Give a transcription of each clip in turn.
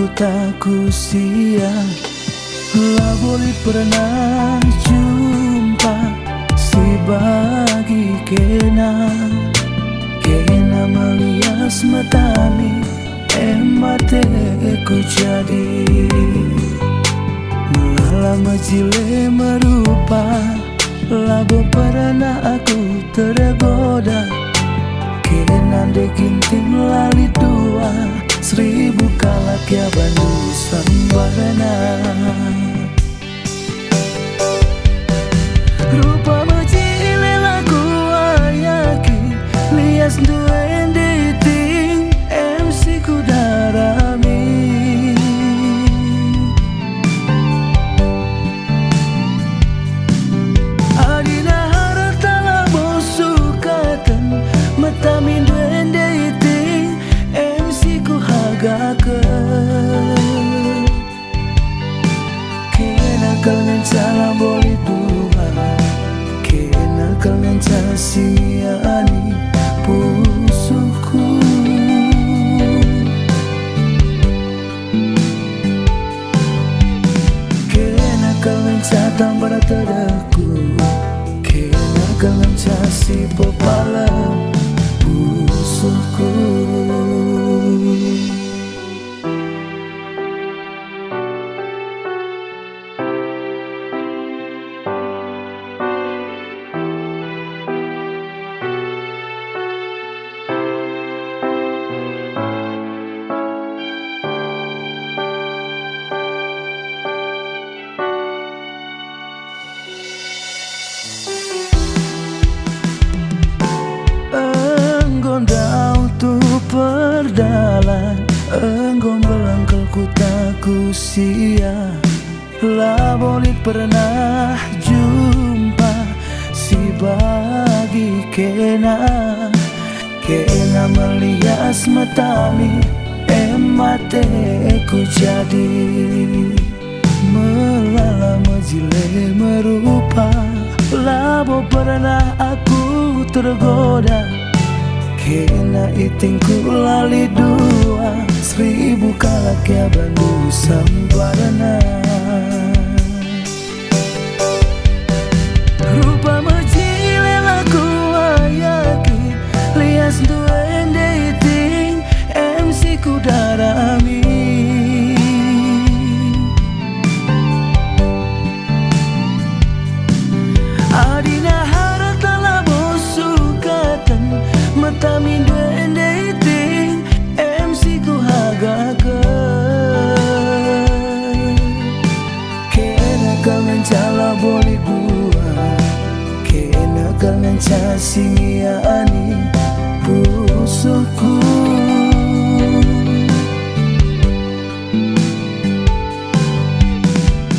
ku tak ku sia. Lah boleh pernah jumpa si bagi kena melias matami emate ku jadi melala jile merupa. Labo pernah aku tergoda kena dekinting lali dua 1000 kalak ya bandu sambarana. Rupa majile lagu ayaki lias duen dating MC ku darami. Adina harta labo sukatan matamin duen dating MC ku hagakan. Kena kalian salah boleh dua, kena kalian casiani pusuku. Kena kalian catang beratadaku, kena kalian casi pepala pusuku. Enggondau tu perdalan, enggom belangkel ku tak ku sia. Lah boleh pernah jumpa si bagi kena melias matami emate ku jadi melala majile merupa. Labo pernah aku tergoda kena itingku lali dua 1000 kalak ya bandu sambarana. Rupa majile lagu ayaki lias duen dating MC ku darami. Adina harta labo sukatan matamin duen dating MC ku hagakan. Kena kalian cala boleh dua, kena kalian casingiani pusuku.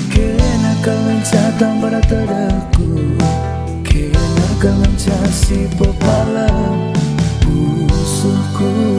Kena kalian catang beratadaku, kena kalian casi pepala pusuku.